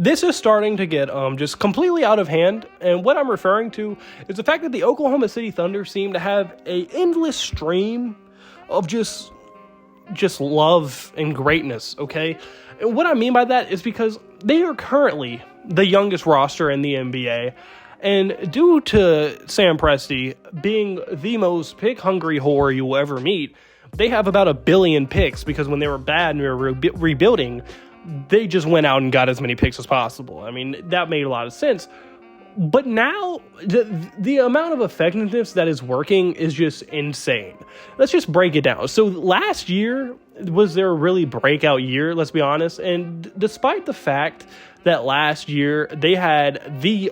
This is starting to get just completely out of hand, and what I'm referring to is the fact that the Oklahoma City Thunder seem to have a endless stream of just love and greatness, okay? And what I mean by that is because they are currently the youngest roster in the NBA, and due to Sam Presti being the most pick-hungry whore you will ever meet, they have about 1 billion picks because when they were bad and we were rebuilding, they just went out and got as many picks as possible. I mean, that made a lot of sense. But now, the amount of effectiveness that is working is just insane. Let's just break it down. So last year was their really breakout year, let's be honest. And despite the fact that last year they had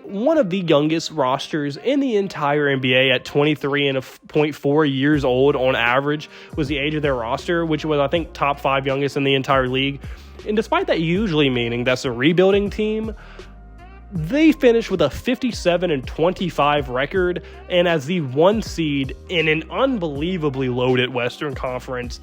one of the youngest rosters in the entire NBA at 23.4 years old on average was the age of their roster, which was, I think, top 5 youngest in the entire league. And despite that usually meaning that's a rebuilding team, they finished with a 57-25 record, and as the 1 seed in an unbelievably loaded Western Conference.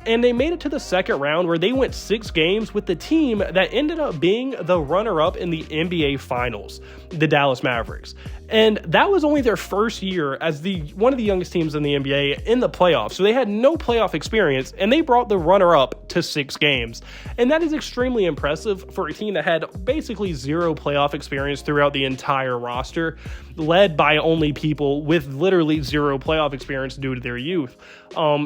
And they made it to the second round where they went 6 games with the team that ended up being the runner-up in the NBA Finals, the Dallas Mavericks. And that was only their first year as one of the youngest teams in the NBA in the playoffs. So they had no playoff experience, and they brought the runner-up to 6 games. And that is extremely impressive for a team that had basically 0 playoff experience throughout the entire roster, led by only people with literally 0 playoff experience due to their youth.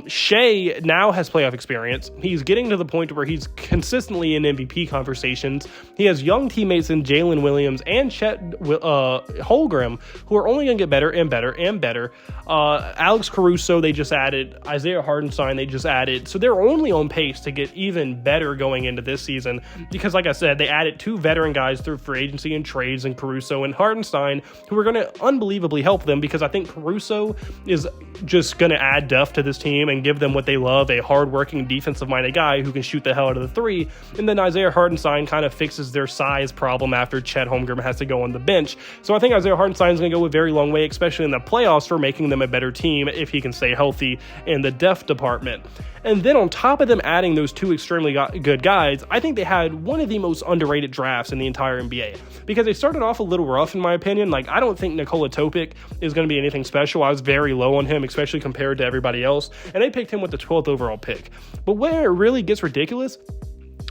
Shea now has playoff experience. He's getting to the point where he's consistently in MVP conversations. He has young teammates in Jalen Williams and Chet Holmgren, who are only going to get better and better and better. Alex Caruso, they just added. Isaiah Hartenstein, they just added. So they're only on pace to get even better going into this season because, like I said, they added 2 veteran guys through free agency and trades in Caruso and Hartenstein, who are going to unbelievably help them because I think Caruso is just going to add depth to this team and give them what they love, a hardworking defensive-minded guy who can shoot the hell out of the 3. And then Isaiah Hartenstein kind of fixes their size problem after Chet Holmgren has to go on the bench. So I think Isaiah Hartenstein is going to go a very long way, especially in the playoffs, for making them a better team if he can stay healthy in the depth department. And then on top of them adding those 2 extremely good guys, I think they had one of the most underrated drafts in the entire NBA because they started off a little rough, in my opinion. Like, I don't think Nikola Topic is going to be anything special. I was very low on him, especially compared to everybody else, and they picked him with the 12th overall pick. But where it really gets ridiculous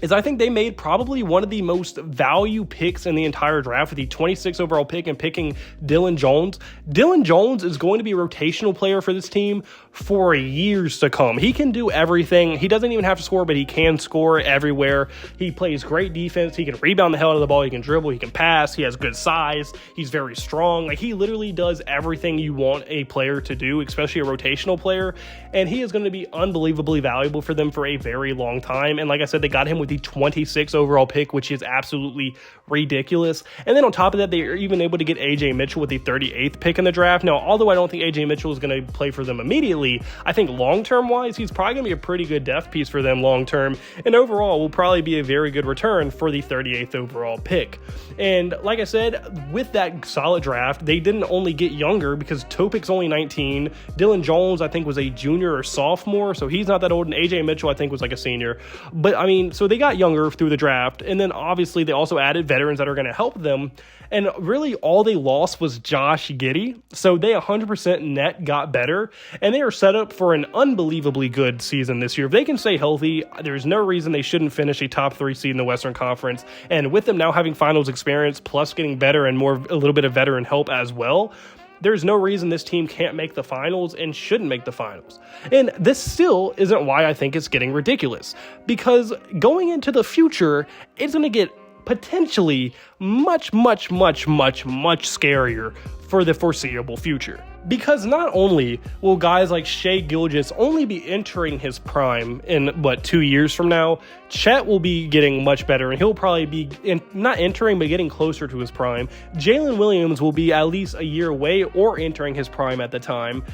is I think they made probably one of the most value picks in the entire draft with the 26th overall pick and picking Dillon Jones. Dillon Jones is going to be a rotational player for this team for years to come. He can do everything. He doesn't even have to score, but he can score everywhere. He plays great defense. He can rebound the hell out of the ball. He can dribble. He can pass. He has good size. He's very strong. Like, he literally does everything you want a player to do, especially a rotational player. And he is going to be unbelievably valuable for them for a very long time. And like I said, they got him with the 26th overall pick, which is absolutely ridiculous. And then on top of that, they are even able to get AJ Mitchell with the 38th pick in the draft. Now, although I don't think AJ Mitchell is going to play for them immediately, I think long-term wise, he's probably going to be a pretty good depth piece for them long-term. And overall, will probably be a very good return for the 38th overall pick. And like I said, with that solid draft, they didn't only get younger because Topic's only 19. Dillon Jones, I think, was a junior or sophomore, so he's not that old. And AJ Mitchell, I think, was like a senior. But I mean, so they got younger through the draft. And then obviously they also added veterans that are going to help them. And really all they lost was Josh Giddey. So they 100% net got better. And they are set up for an unbelievably good season this year. If they can stay healthy, there's no reason they shouldn't finish a top 3 seed in the Western Conference. And with them now having finals experience, plus getting better and a little bit of veteran help as well, there's no reason this team can't make the finals and shouldn't make the finals. And this still isn't why I think it's getting ridiculous. Because going into the future, it's going to get potentially much scarier for the foreseeable future. Because not only will guys like Shai Gilgeous only be entering his prime in, 2 years from now, Chet will be getting much better, and he'll probably be not entering, but getting closer to his prime. Jalen Williams will be at least a year away or entering his prime at the time.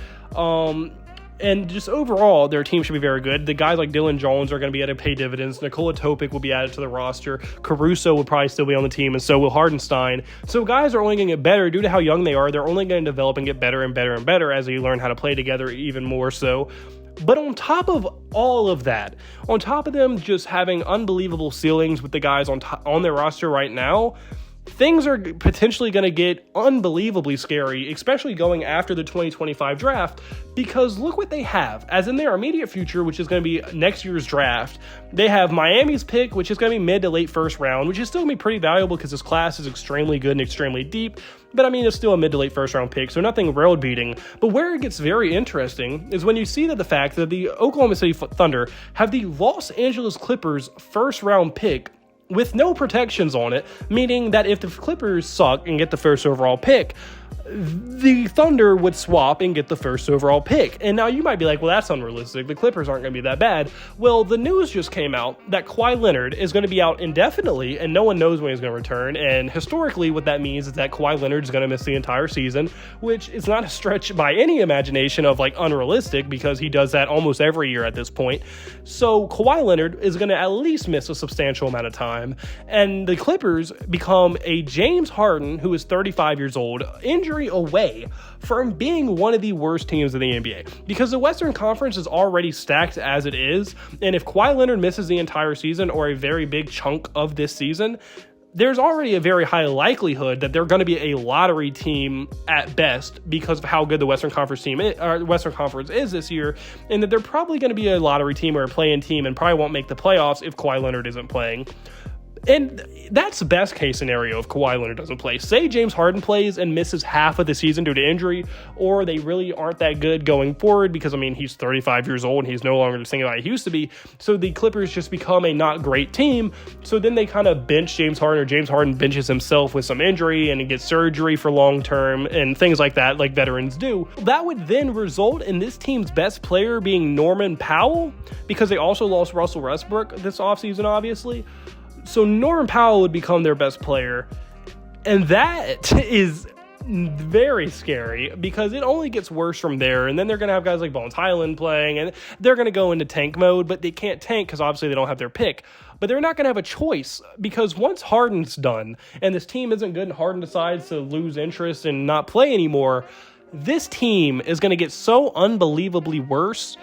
And just overall, their team should be very good. The guys like Dillon Jones are going to be able to pay dividends. Nikola Topic will be added to the roster. Caruso will probably still be on the team, and so will Hartenstein. So guys are only going to get better due to how young they are. They're only going to develop and get better and better and better as they learn how to play together even more so. But on top of all of that, on top of them just having unbelievable ceilings with the guys on their roster right now, things are potentially going to get unbelievably scary, especially going after the 2025 draft, because look what they have. As in their immediate future, which is going to be next year's draft, they have Miami's pick, which is going to be mid to late first round, which is still going to be pretty valuable because this class is extremely good and extremely deep. But I mean, it's still a mid to late first round pick, so nothing world beating. But where it gets very interesting is when you see that the fact that the Oklahoma City Thunder have the Los Angeles Clippers first round pick with no protections on it, meaning that if the Clippers suck and get the first overall pick, the Thunder would swap and get the first overall pick. And now you might be like, well, that's unrealistic. The Clippers aren't going to be that bad. Well, the news just came out that Kawhi Leonard is going to be out indefinitely, and no one knows when he's going to return. And historically, what that means is that Kawhi Leonard is going to miss the entire season, which is not a stretch by any imagination of like unrealistic, because he does that almost every year at this point. So Kawhi Leonard is going to at least miss a substantial amount of time. And the Clippers become a James Harden, who is 35 years old, injury away from being one of the worst teams in the NBA, because the Western Conference is already stacked as it is, and if Kawhi Leonard misses the entire season or a very big chunk of this season, there's already a very high likelihood that they're going to be a lottery team at best because of how good the Western Conference Western Conference is this year, and that they're probably going to be a lottery team or a play-in team and probably won't make the playoffs if Kawhi Leonard isn't playing. And that's the best case scenario if Kawhi Leonard doesn't play. Say James Harden plays and misses half of the season due to injury, or they really aren't that good going forward because, I mean, he's 35 years old and he's no longer the same guy he used to be. So the Clippers just become a not great team. So then they kind of bench James Harden, or James Harden benches himself with some injury and he gets surgery for long term and things like that, like veterans do. That would then result in this team's best player being Norman Powell, because they also lost Russell Westbrook this offseason, obviously. So Norman Powell would become their best player, and that is very scary because it only gets worse from there. And then they're going to have guys like Bones Highland playing, and they're going to go into tank mode, but they can't tank because obviously they don't have their pick. But they're not going to have a choice, because once Harden's done and this team isn't good and Harden decides to lose interest and not play anymore, this team is going to get so unbelievably worse.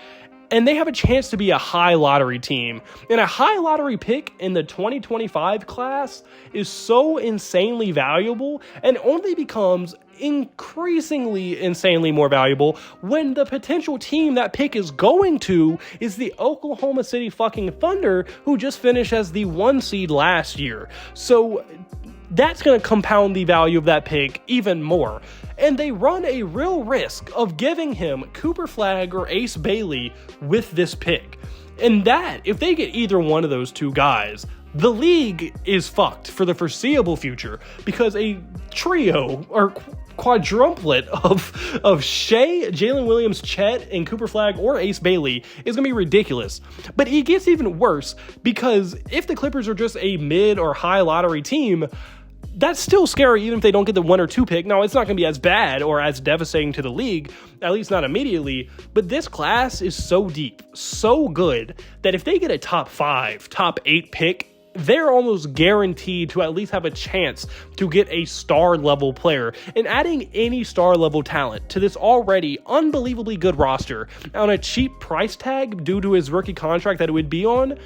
And they have a chance to be a high lottery team. And a high lottery pick in the 2025 class is so insanely valuable, and only becomes increasingly insanely more valuable when the potential team that pick is going to is the Oklahoma City fucking Thunder, who just finished as the 1 seed last year. So that's going to compound the value of that pick even more. And they run a real risk of giving him Cooper Flagg or Ace Bailey with this pick. And that, if they get either one of those two guys, the league is fucked for the foreseeable future, because a trio or quadruplet of Shea, Jalen Williams, Chet, and Cooper Flagg or Ace Bailey is going to be ridiculous. But it gets even worse, because if the Clippers are just a mid or high lottery team, that's still scary even if they don't get the 1 or 2 pick. Now, it's not going to be as bad or as devastating to the league, at least not immediately, but this class is so deep, so good, that if they get a top 5, top 8 pick, they're almost guaranteed to at least have a chance to get a star level player. And adding any star level talent to this already unbelievably good roster on a cheap price tag due to his rookie contract that it would be on,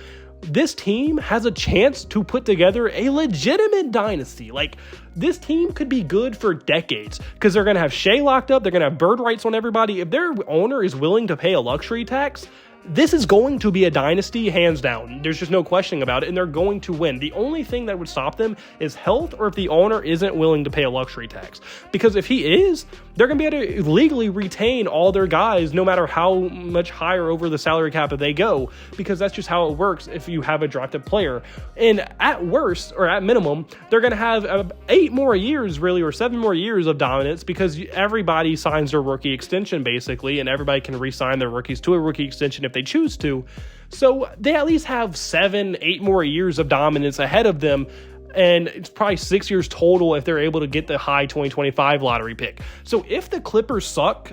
this team has a chance to put together a legitimate dynasty. Like, this team could be good for decades, because they're going to have Shea locked up. They're going to have bird rights on everybody. If their owner is willing to pay a luxury tax, this is going to be a dynasty, hands down. There's just no questioning about it, and they're going to win. The only thing that would stop them is health, or if the owner isn't willing to pay a luxury tax. Because if he is, they're going to be able to legally retain all their guys, no matter how much higher over the salary cap that they go, because that's just how it works if you have a drafted player. And at worst, or at minimum, they're going to have 8 more years, really, or 7 more years of dominance, because everybody signs their rookie extension, basically, and everybody can re-sign their rookies to a rookie extension if they choose to. So they at least have 7-8 more years of dominance ahead of them, and it's probably 6 years total if they're able to get the high 2025 lottery pick. So if the Clippers suck,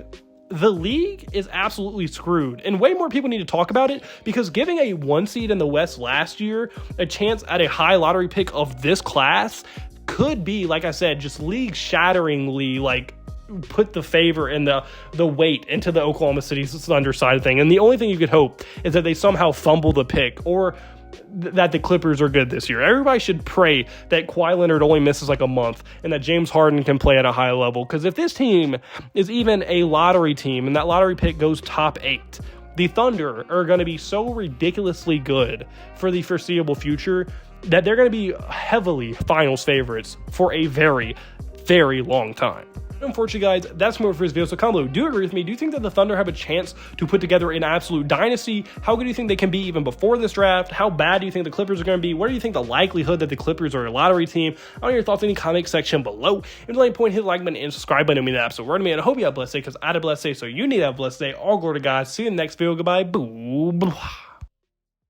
the league is absolutely screwed, and way more people need to talk about it, because giving a 1 seed in the West last year a chance at a high lottery pick of this class could be, like I said, just league shatteringly, like, put the favor and the weight into the Oklahoma City Thunder side of thing. And the only thing you could hope is that they somehow fumble the pick, or that the Clippers are good this year. Everybody should pray that Kawhi Leonard only misses like a month and that James Harden can play at a high level. Because if this team is even a lottery team and that lottery pick goes top 8, the Thunder are going to be so ridiculously good for the foreseeable future that they're going to be heavily finals favorites for a very, very long time. Unfortunately, guys, that's more for this video. So comment below. Do you agree with me? Do you think that the Thunder have a chance to put together an absolute dynasty? How good do you think they can be even before this draft? How bad do you think the Clippers are going to be? What do you think the likelihood that the Clippers are a lottery team? I want your thoughts in the comment section below. If you like the point, hit the like button and subscribe button. I mean, that absolute word to me. And I hope you have a blessed day, because I had a blessed day, so you need to have a blessed day. All glory to God. See you in the next video. Goodbye. Boo.